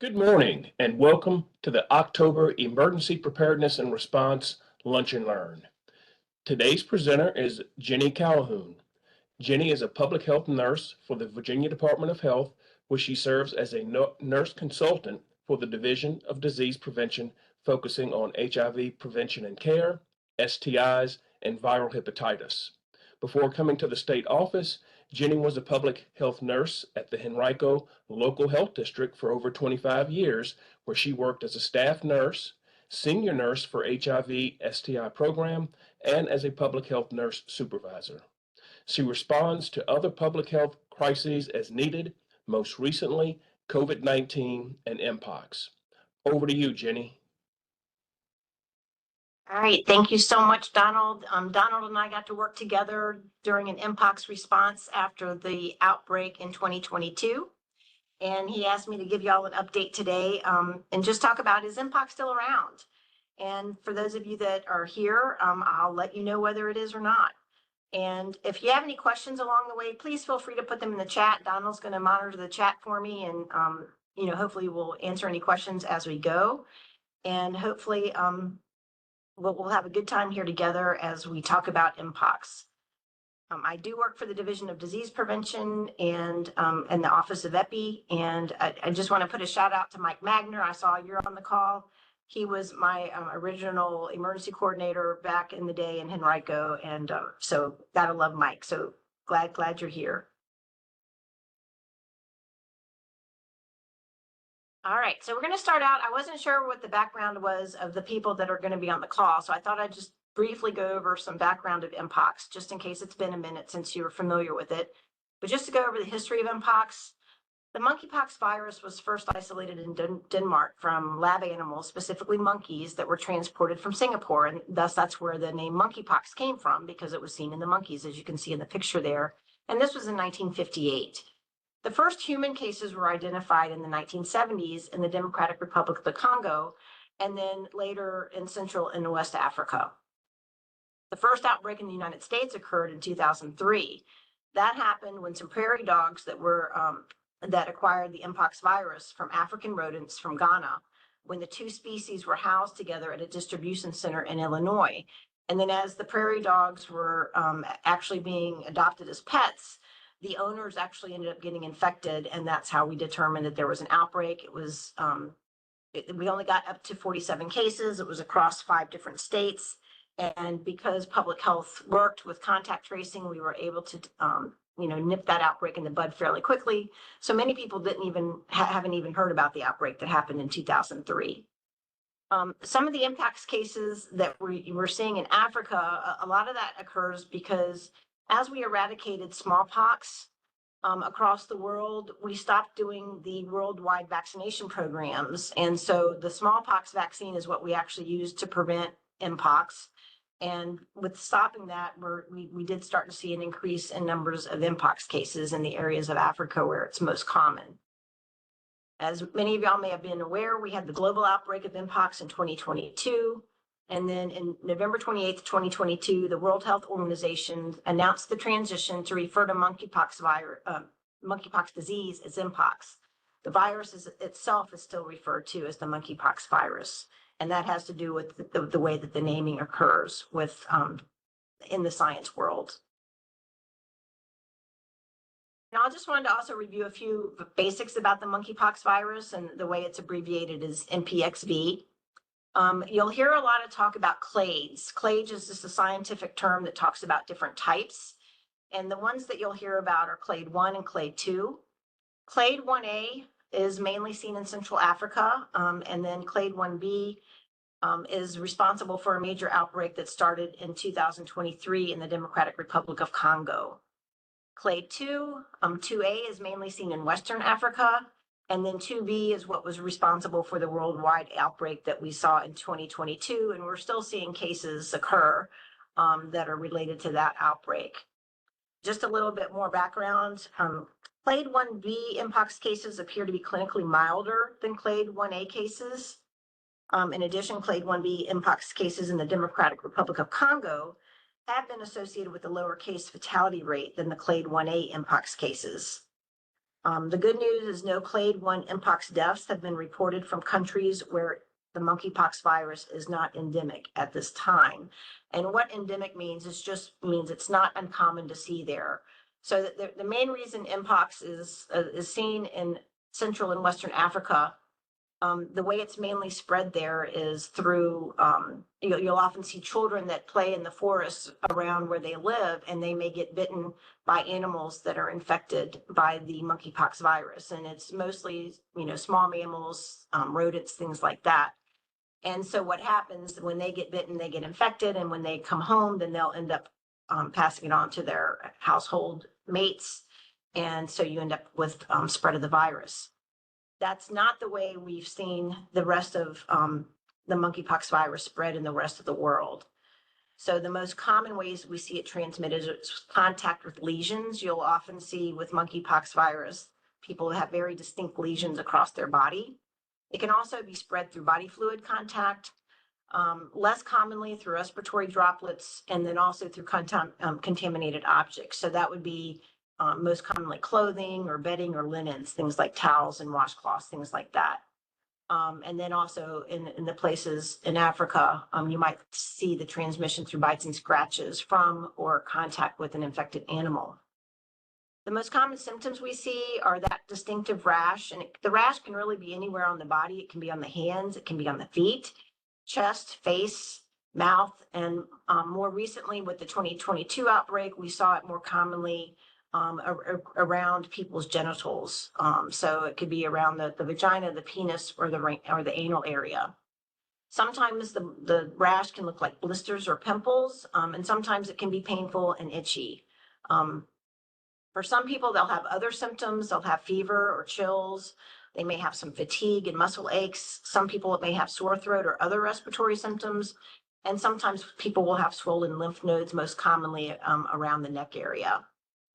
Good morning and welcome to the October Emergency Preparedness and Response Lunch and Learn. Today's presenter is Jenny Calhoun. Jenny is a public health nurse for the Virginia Department of Health, where she serves as a nurse consultant for the Division of Disease Prevention, focusing on HIV prevention and care, STIs, and viral hepatitis. Before coming to the state office, Jenny was a public health nurse at the Henrico Local Health District for over 25 years, where she worked as a staff nurse, senior nurse for HIV STI program, and as a public health nurse supervisor. She responds to other public health crises as needed, most recently COVID-19 and Mpox. Over to you, Jenny. All right, thank you so much, Donald. Donald and I got to work together during an Mpox response after the outbreak in 2022. And he asked me to give y'all an update today and just talk about, is Mpox still around? And for those of you that are here, I'll let you know whether it is or not. And if you have any questions along the way, please feel free to put them in the chat. Donald's going to monitor the chat for me, and hopefully we'll answer any questions as we go. And hopefully we'll have a good time here together as we talk about Mpox. I do work for the Division of Disease Prevention and the Office of EPI, and I just want to put a shout out to Mike Magner. I saw you're on the call. He was my original emergency coordinator back in the day in Henrico, and so gotta love Mike. So glad you're here. All right, so we're going to start out. I wasn't sure what the background was of the people that are going to be on the call, so I thought I'd just briefly go over some background of Mpox, just in case it's been a minute since you were familiar with it. But just to go over the history of Mpox, the monkeypox virus was first isolated in Denmark from lab animals, specifically monkeys, that were transported from Singapore, and thus that's where the name monkeypox came from, because it was seen in the monkeys, as you can see in the picture there. And this was in 1958. The first human cases were identified in the 1970s in the Democratic Republic of the Congo, and then later in Central and West Africa. The first outbreak in the United States occurred in 2003. That happened when some prairie dogs that acquired the Mpox virus from African rodents from Ghana, when the two species were housed together at a distribution center in Illinois. And then as the prairie dogs were actually being adopted as pets, the owners actually ended up getting infected, and that's how we determined that there was an outbreak. It was, we only got up to 47 cases. It was across 5 different states. And because public health worked with contact tracing, we were able to, nip that outbreak in the bud fairly quickly. So many people haven't even heard about the outbreak that happened in 2003. Some of the Mpox cases that we're seeing in Africa, a lot of that occurs because as we eradicated smallpox across the world, we stopped doing the worldwide vaccination programs. And so the smallpox vaccine is what we actually use to prevent Mpox. And with stopping that, we did start to see an increase in numbers of Mpox cases in the areas of Africa where it's most common. As many of y'all may have been aware, we had the global outbreak of Mpox in 2022. And then in November 28th, 2022, the World Health Organization announced the transition to refer to monkeypox disease as Mpox. The virus itself is still referred to as the monkeypox virus. And that has to do with the way that the naming occurs in the science world. Now, I just wanted to also review a few basics about the monkeypox virus, and the way it's abbreviated is MPXV. You'll hear a lot of talk about clades. Clade is just a scientific term that talks about different types. And the ones that you'll hear about are clade 1 and clade 2. Clade 1A is mainly seen in Central Africa, and then clade 1B is responsible for a major outbreak that started in 2023 in the Democratic Republic of Congo. Clade 2A is mainly seen in Western Africa, and then 2B is what was responsible for the worldwide outbreak that we saw in 2022, and we're still seeing cases occur that are related to that outbreak. Just a little bit more background. Clade 1B Mpox cases appear to be clinically milder than clade 1A cases. In addition, clade 1B Mpox cases in the Democratic Republic of Congo have been associated with a lower case fatality rate than the clade 1A Mpox cases. The good news is no clade 1 Mpox deaths have been reported from countries where the monkeypox virus is not endemic at this time. And what endemic means is just means it's not uncommon to see there. So the main reason Mpox is seen in Central and Western Africa, the way it's mainly spread there is through, you'll often see children that play in the forests around where they live, and they may get bitten by animals that are infected by the monkeypox virus. And it's mostly, small mammals, rodents, things like that. And so what happens when they get bitten, they get infected, and when they come home, then they'll end up passing it on to their household mates. And so you end up with spread of the virus. That's not the way we've seen the rest of the monkeypox virus spread in the rest of the world. So the most common ways we see it transmitted is contact with lesions. You'll often see with monkeypox virus, people have very distinct lesions across their body. It can also be spread through body fluid contact, less commonly through respiratory droplets, and then also through contaminated objects. So that would be most commonly clothing or bedding or linens, things like towels and washcloths, things like that. And then also in the places in Africa, you might see the transmission through bites and scratches from or contact with an infected animal. The most common symptoms we see are that distinctive rash, and the rash can really be anywhere on the body. It can be on the hands, it can be on the feet, chest, face, mouth, and more recently with the 2022 outbreak, we saw it more commonly around people's genitals. So it could be around the vagina, the penis, or the anal area. Sometimes the rash can look like blisters or pimples, and sometimes it can be painful and itchy. For some people, they'll have other symptoms. They'll have fever or chills. They may have some fatigue and muscle aches. Some people may have sore throat or other respiratory symptoms. And sometimes people will have swollen lymph nodes, most commonly around the neck area.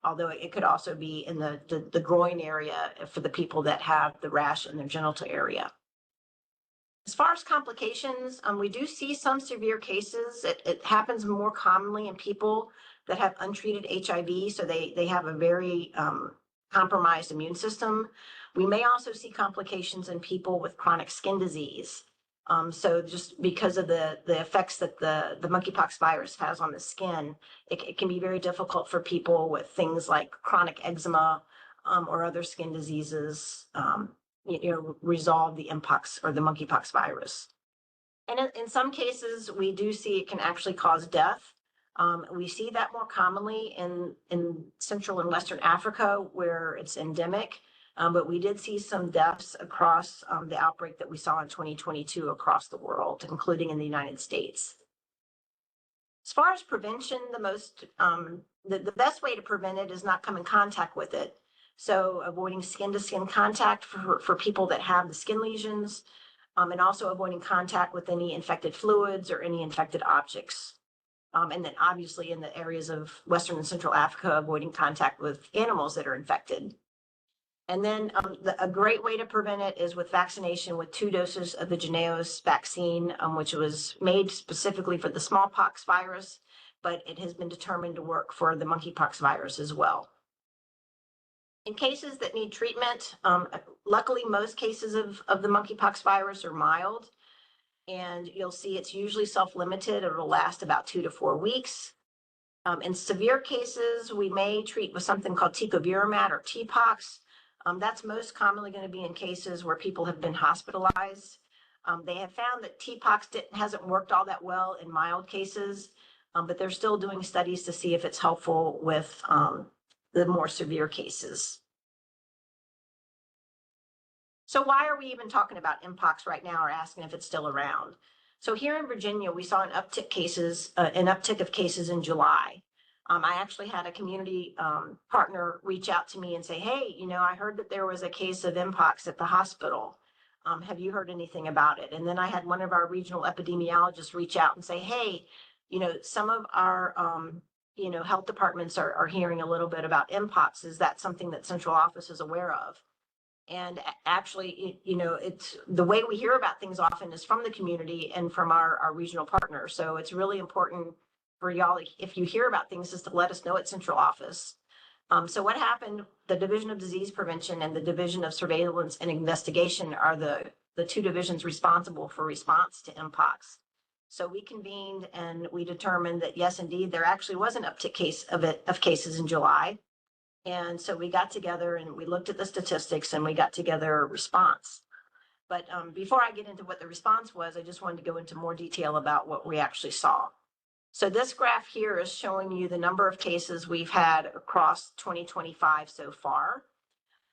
Although it could also be in the groin area for the people that have the rash in their genital area. As far as complications, we do see some severe cases. It happens more commonly in people that have untreated HIV, so they have a very compromised immune system. We may also see complications in people with chronic skin disease. So just because of the effects that the monkeypox virus has on the skin, it can be very difficult for people with things like chronic eczema or other skin diseases, resolve the Mpox or the monkeypox virus. And in some cases, we do see it can actually cause death. We see that more commonly in Central and Western Africa where it's endemic. But we did see some deaths across the outbreak that we saw in 2022 across the world, including in the United States. As far as prevention, the best way to prevent it is not come in contact with it. So avoiding skin-to-skin contact for people that have the skin lesions, and also avoiding contact with any infected fluids or any infected objects. And then obviously in the areas of Western and Central Africa, avoiding contact with animals that are infected. And then a great way to prevent it is with vaccination with 2 doses of the Jynneos vaccine, which was made specifically for the smallpox virus, but it has been determined to work for the monkeypox virus as well. In cases that need treatment, luckily most cases of the monkeypox virus are mild, and you'll see it's usually self-limited. It'll last about 2 to 4 weeks. In severe cases, we may treat with something called tecovirimat or TPOXX. That's most commonly going to be in cases where people have been hospitalized. They have found that TPOXX hasn't worked all that well in mild cases, but they're still doing studies to see if it's helpful with the more severe cases. So why are we even talking about Mpox right now or asking if it's still around? So here in Virginia, we saw an uptick of cases in July. I actually had a community partner reach out to me and say, hey, I heard that there was a case of Mpox at the hospital. Have you heard anything about it? And then I had one of our regional epidemiologists reach out and say, hey, some of our health departments are hearing a little bit about Mpox. Is that something that central office is aware of? And actually, it's the way we hear about things often is from the community and from our regional partners. So it's really important for y'all, if you hear about things, is to let us know at central office. So what happened, the Division of Disease Prevention and the Division of Surveillance and Investigation are the two divisions responsible for response to Mpox. So we convened and we determined that yes, indeed, there actually was an uptick of cases in July. And so we got together and we looked at the statistics and we got together a response. But before I get into what the response was, I just wanted to go into more detail about what we actually saw. So this graph here is showing you the number of cases we've had across 2025 so far.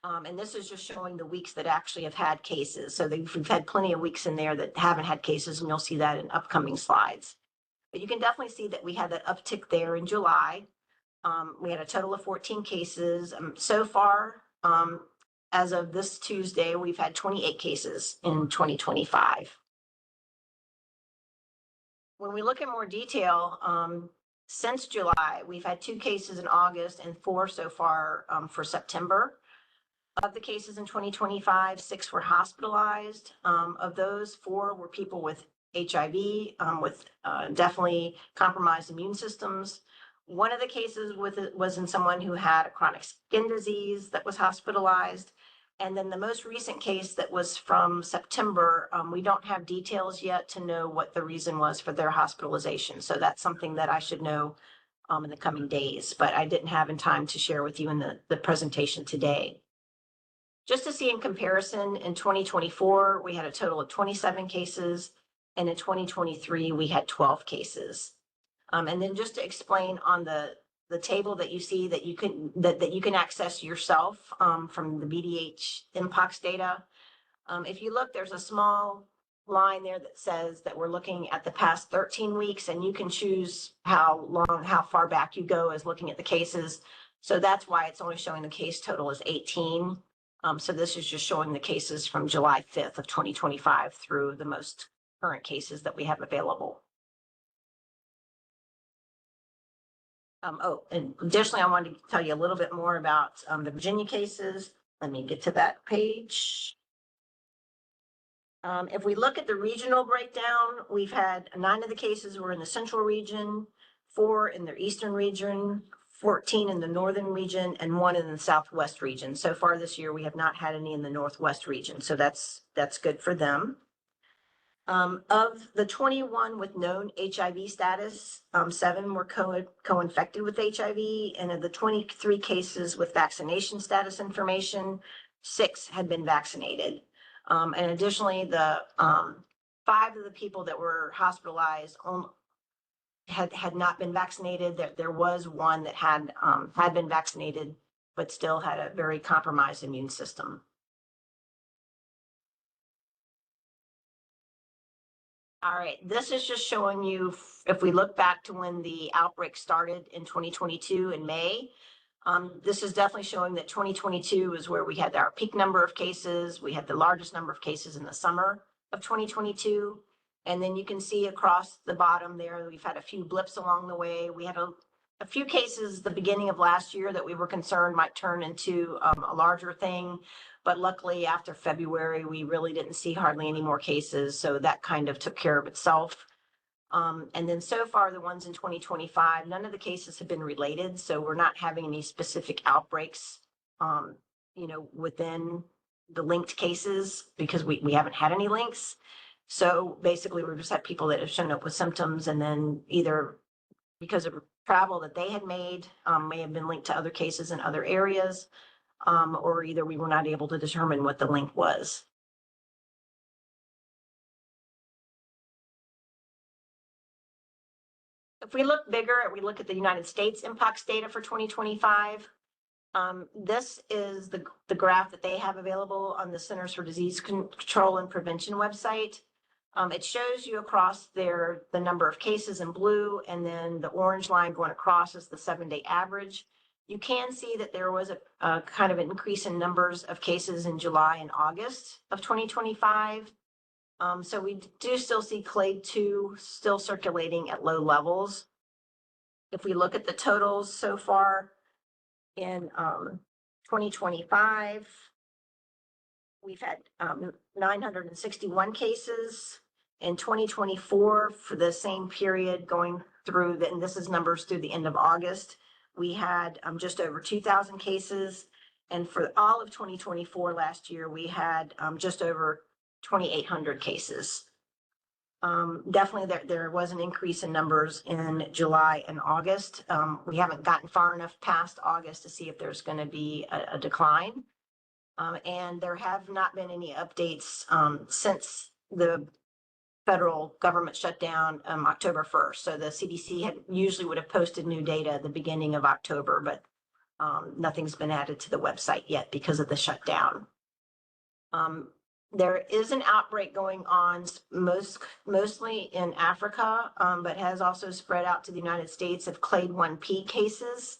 And this is just showing the weeks that actually have had cases. So we've had plenty of weeks in there that haven't had cases, and you'll see that in upcoming slides. But you can definitely see that we had that uptick there in July. We had a total of 14 cases. So far, as of this Tuesday, we've had 28 cases in 2025. When we look in more detail, since July, we've had 2 cases in August and 4 so far for September. Of the cases in 2025, 6 were hospitalized. Of those, 4 were people with HIV, with definitely compromised immune systems. One of the cases was in someone who had a chronic skin disease that was hospitalized. And then the most recent case that was from September, we don't have details yet to know what the reason was for their hospitalization. So that's something that I should know in the coming days, but I didn't have in time to share with you in the presentation today. Just to see in comparison, in 2024, we had a total of 27 cases, and in 2023, we had 12 cases. And then just to explain on the table that you see that you can access yourself from the BDH Mpox data. If you look, there's a small line there that says that we're looking at the past 13 weeks, and you can choose how far back you go as looking at the cases. So that's why it's only showing the case total is 18. So this is just showing the cases from July 5th of 2025 through the most current cases that we have available. And additionally, I wanted to tell you a little bit more about the Virginia cases. Let me get to that page. If we look at the regional breakdown, we've had 9 of the cases were in the central region, 4 in the eastern region, 14 in the northern region, and 1 in the southwest region. So far this year, we have not had any in the northwest region, so that's good for them. Of the 21 with known HIV status, 7 were co-infected with HIV, and of the 23 cases with vaccination status information, 6 had been vaccinated. And additionally, the 5 of the people that were hospitalized had not been vaccinated. There was 1 that had been vaccinated, but still had a very compromised immune system. All right, this is just showing you, if we look back to when the outbreak started in 2022 in May, this is definitely showing that 2022 is where we had our peak number of cases. We had the largest number of cases in the summer of 2022. And then you can see across the bottom there, we've had a few blips along the way. We had a few cases the beginning of last year that we were concerned might turn into a larger thing. But luckily, after February, we really didn't see hardly any more cases. So that kind of took care of itself. And then so far, the ones in 2025, none of the cases have been related. So we're not having any specific outbreaks, within the linked cases because we haven't had any links. So basically, we've just had people that have shown up with symptoms, and then either because of travel that they had made may have been linked to other cases in other areas, or either we were not able to determine what the link was. If we look bigger, we look at the United States Mpox data for 2025. This is the graph that they have available on the Centers for Disease Control and Prevention website. It shows you across there the number of cases in blue, and then the orange line going across is the 7-day average. You can see that there was a kind of an increase in numbers of cases in July and August of 2025. So we do still see clade 2 still circulating at low levels. If we look at the totals so far in 2025, we've had 961 cases. In 2024, for the same period going through, and this is numbers through the end of August, we had just over 2,000 cases. And for all of 2024 last year, we had just over 2,800 cases. Definitely there was an increase in numbers in July and August. We haven't gotten far enough past August to see if there's going to be a decline. And there have not been any updates since the federal government shut down October 1st. So the CDC usually would have posted new data at the beginning of October, but nothing's been added to the website yet because of the shutdown. There is an outbreak going on mostly in Africa, but has also spread out to the United States of Clade 1P cases.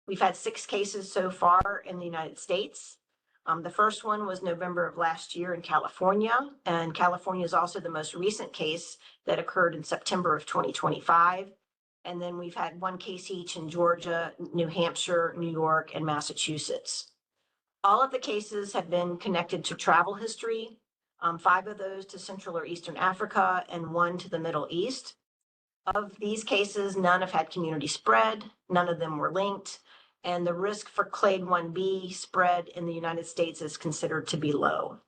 We've had 6 cases so far in the United States. The first one was November of last year in California, and California is also the most recent case that occurred in September of 2025. And then we've had 1 case each in Georgia, New Hampshire, New York, and Massachusetts. All of the cases have been connected to travel history, 5 of those to Central or Eastern Africa and 1 to the Middle East. Of these cases, none have had community spread, none of them were linked, and the risk for Clade 1B spread in the United States is considered to be low.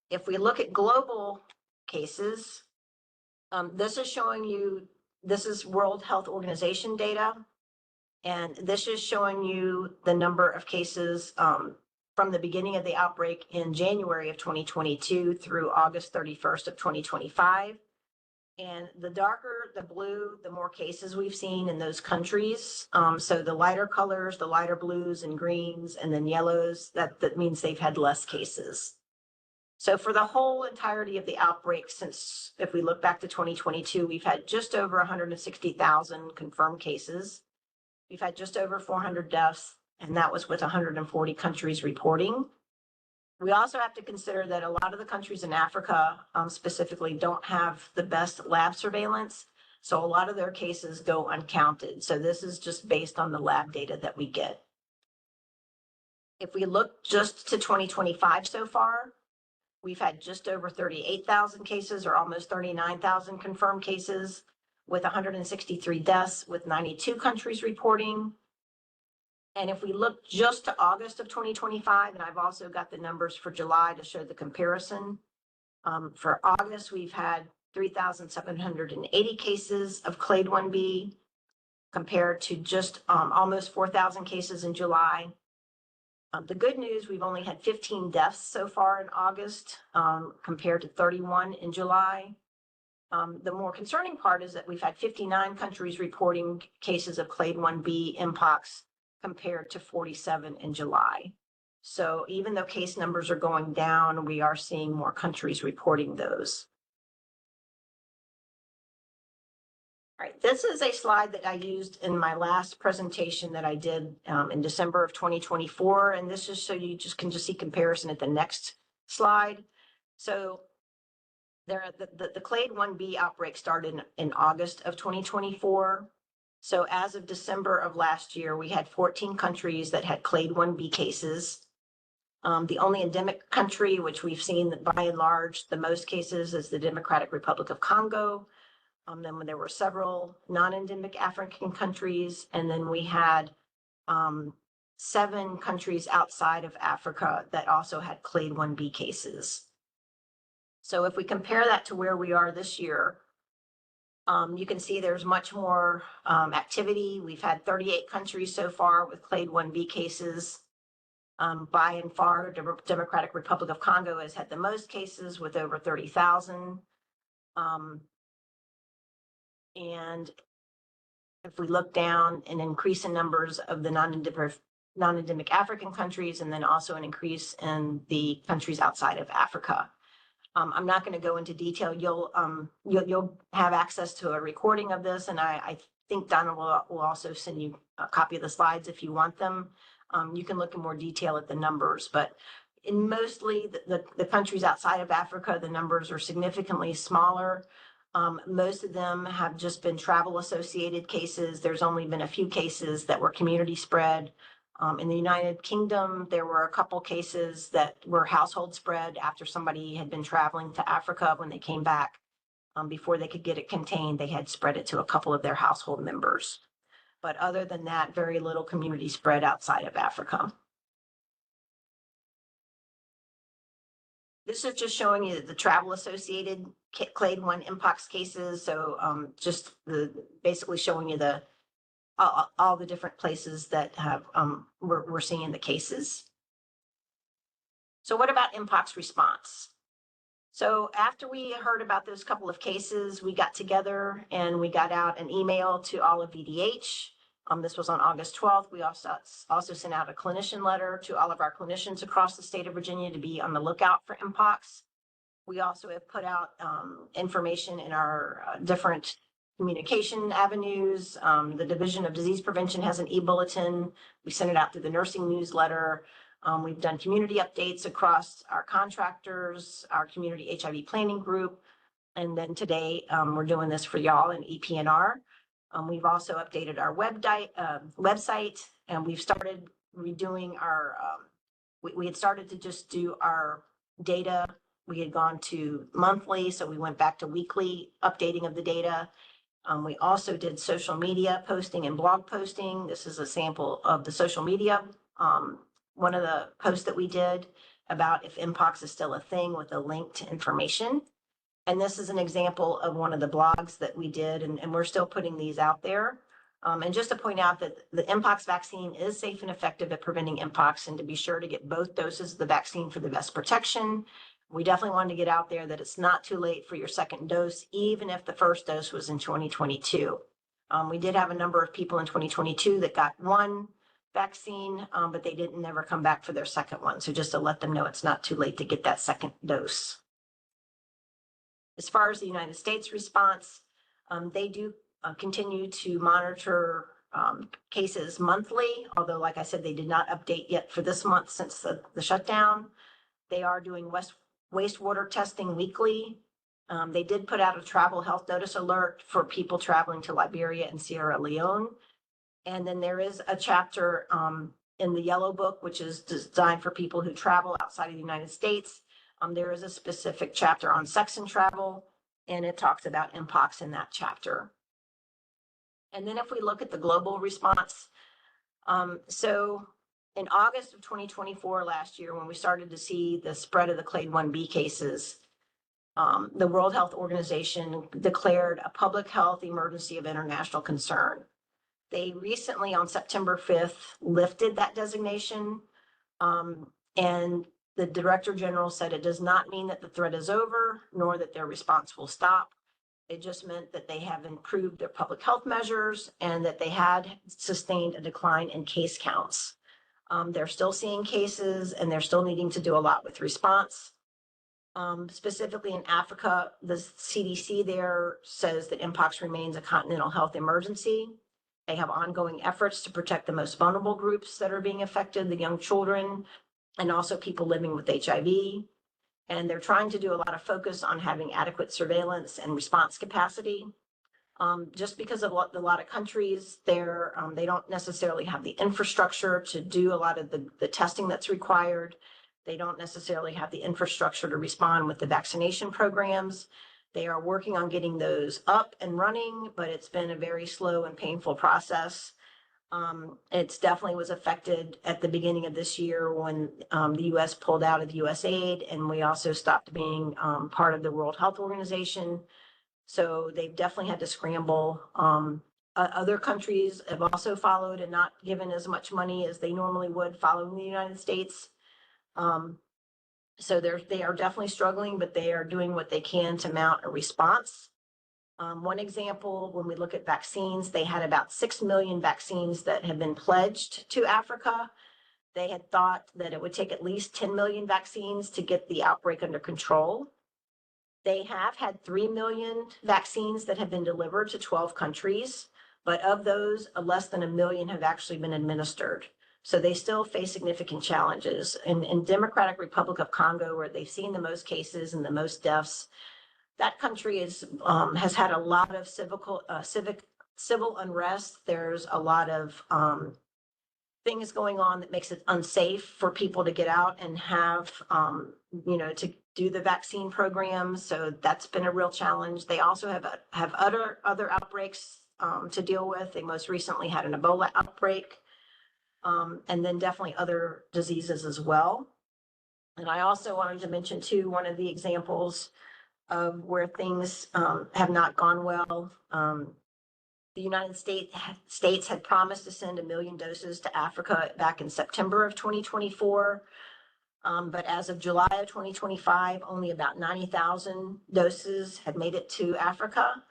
If we look at global cases, this is showing you, this is World Health Organization data, and this is showing you the number of cases from the beginning of the outbreak in January of 2022 through August 31st of 2025. And the darker the blue, the more cases we've seen in those countries. So the lighter colors, the lighter blues and greens, and then yellows, that means they've had less cases. So for the whole entirety of the outbreak, since if we look back to 2022, we've had just over 160,000 confirmed cases. We've had just over 400 deaths, and that was with 140 countries reporting. We also have to consider that a lot of the countries in Africa specifically don't have the best lab surveillance. So a lot of their cases go uncounted. So this is just based on the lab data that we get. If we look just to 2025 so far, we've had just over 38,000 cases, or almost 39,000 confirmed cases, with 163 deaths, with 92 countries reporting. And if we look just to August of 2025, and I've also got the numbers for July to show the comparison. For August, we've had 3,780 cases of Clade 1B compared to just almost 4,000 cases in July. The good news, we've only had 15 deaths so far in August compared to 31 in July. The more concerning part is that we've had 59 countries reporting cases of Clade 1B Mpox compared to 47 in July. So even though case numbers are going down, we are seeing more countries reporting those. All right, this is a slide that I used in my last presentation that I did in December of 2024. And this is so you can see comparison at the next slide. So the Clade 1B outbreak started in August of 2024. So as of December of last year, we had 14 countries that had Clade 1B cases. The only endemic country, which we've seen that by and large, the most cases, is the Democratic Republic of Congo. Then there were several non-endemic African countries, and then we had 7 countries outside of Africa that also had Clade 1B cases. So if we compare that to where we are this year, you can see there's much more activity. We've had 38 countries so far with Clade 1B cases. By and far, the Democratic Republic of Congo has had the most cases with over 30,000. And if we look down, an increase in numbers of the non-endemic African countries, and then also an increase in the countries outside of Africa. I'm not going to go into detail. You'll have access to a recording of this, and I think Donna will also send you a copy of the slides if you want them. You can look in more detail at the numbers, but in mostly the countries outside of Africa, the numbers are significantly smaller. Most of them have just been travel associated cases. There's only been a few cases that were community spread. In the United Kingdom, there were a couple cases that were household spread after somebody had been traveling to Africa. When they came back, before they could get it contained, they had spread it to a couple of their household members. But other than that, very little community spread outside of Africa. This is just showing you the travel associated clade 1 Mpox cases. So just basically showing you the all the different places that have we're seeing the cases. So what about Mpox response? So after we heard about those couple of cases, we got together and we got out an email to all of VDH. This was on August 12th. We also sent out a clinician letter to all of our clinicians across the state of Virginia to be on the lookout for Mpox. We also have put out information in our different communication avenues. The Division of Disease Prevention has an e-bulletin. We sent it out through the nursing newsletter. We've done community updates across our contractors, our community HIV planning group. And then today we're doing this for y'all in EP&R. We've also updated our website, and we've started redoing our, we had started to just do our data. We had gone to monthly, so we went back to weekly updating of the data. We also did social media posting and blog posting. This is a sample of the social media. One of the posts that we did about if Mpox is still a thing with a link to information. And this is an example of one of the blogs that we did, and we're still putting these out there. And just to point out that the Mpox vaccine is safe and effective at preventing Mpox, and to be sure to get both doses of the vaccine for the best protection. We definitely wanted to get out there that it's not too late for your second dose, even if the first dose was in 2022. We did have a number of people in 2022 that got one vaccine, but they didn't never come back for their second one. So just to let them know it's not too late to get that second dose. As far as the United States response, they do continue to monitor cases monthly, although like I said, they did not update yet for this month since the shutdown. They are doing wastewater testing weekly. They did put out a travel health notice alert for people traveling to Liberia and Sierra Leone. And then there is a chapter in the yellow book, which is designed for people who travel outside of the United States. There is a specific chapter on sex and travel, and it talks about Mpox in that chapter. And then if we look at the global response, so in August of 2024 last year, when we started to see the spread of the clade 1B cases, the World Health Organization declared a public health emergency of international concern. They recently, on September 5th, lifted that designation, and the Director General said it does not mean that the threat is over, nor that their response will stop. It just meant that they have improved their public health measures and that they had sustained a decline in case counts. They're still seeing cases, and they're still needing to do a lot with response. Specifically in Africa, the CDC there says that Mpox remains a continental health emergency. They have ongoing efforts to protect the most vulnerable groups that are being affected, the young children, and also people living with HIV. And they're trying to do a lot of focus on having adequate surveillance and response capacity. Just because of a lot of countries there, they don't necessarily have the infrastructure to do a lot of the testing that's required. They don't necessarily have the infrastructure to respond with the vaccination programs. They are working on getting those up and running, but it's been a very slow and painful process. It's definitely was affected at the beginning of this year when the U.S. pulled out of the USAID, and we also stopped being part of the World Health Organization. So they've definitely had to scramble. Other countries have also followed and not given as much money as they normally would following the United States. So they are definitely struggling, but they are doing what they can to mount a response. One example, when we look at vaccines, they had about 6 million vaccines that have been pledged to Africa. They had thought that it would take at least 10 million vaccines to get the outbreak under control. They have had 3 million vaccines that have been delivered to 12 countries, but of those, less than 1 million have actually been administered. So they still face significant challenges. In Democratic Republic of Congo, where they've seen the most cases and the most deaths, that country has had a lot of civil unrest. There's a lot of things going on that makes it unsafe for people to get out and have, to do the vaccine programs. So that's been a real challenge. They also have other outbreaks to deal with. They most recently had an Ebola outbreak, and then definitely other diseases as well. And I also wanted to mention too, one of the examples of where things have not gone well. The United States had promised to send 1 million doses to Africa back in September of 2024. But as of July of 2025, only about 90,000 doses had made it to Africa.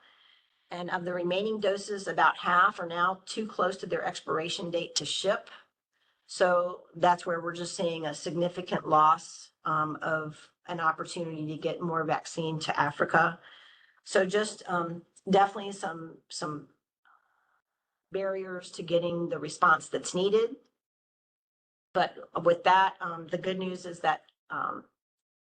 And of the remaining doses, about half are now too close to their expiration date to ship. So that's where we're just seeing a significant loss of an opportunity to get more vaccine to Africa. So just definitely some barriers to getting the response that's needed. But with that, the good news is that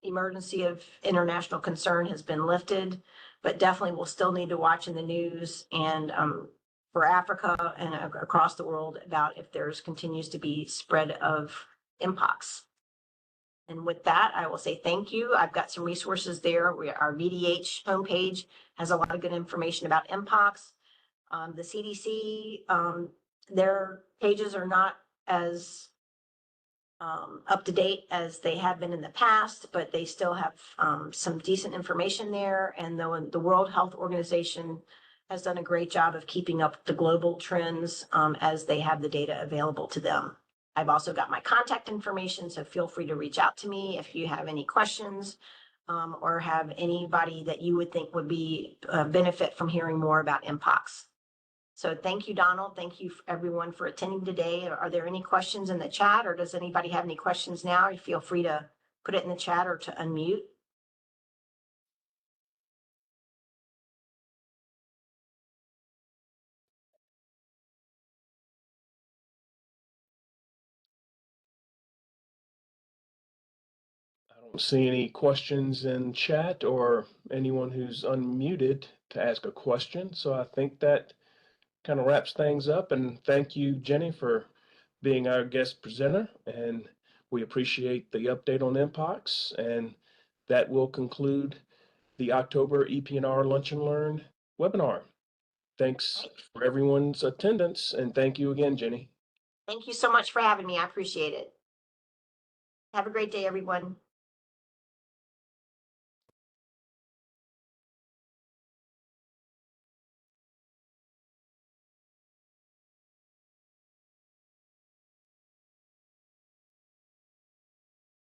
emergency of international concern has been lifted, but definitely we'll still need to watch in the news and for Africa and across the world about if there's continues to be spread of Mpox. And with that, I will say thank you. I've got some resources there. Our VDH homepage has a lot of good information about Mpox. The CDC, their pages are not as up to date as they have been in the past, but they still have some decent information there. And the World Health Organization has done a great job of keeping up the global trends as they have the data available to them. I've also got my contact information, so feel free to reach out to me if you have any questions or have anybody that you would think would be benefit from hearing more about Mpox. So thank you, Donald. Thank you everyone for attending today. Are there any questions in the chat, or does anybody have any questions now? You feel free to put it in the chat or to unmute. I don't see any questions in chat or anyone who's unmuted to ask a question. So I think that kind of wraps things up. And thank you, Jenny, for being our guest presenter. And we appreciate the update on Mpox. And that will conclude the October EP&R Lunch and Learn webinar. Thanks for everyone's attendance. And thank you again, Jenny. Thank you so much for having me. I appreciate it. Have a great day, everyone.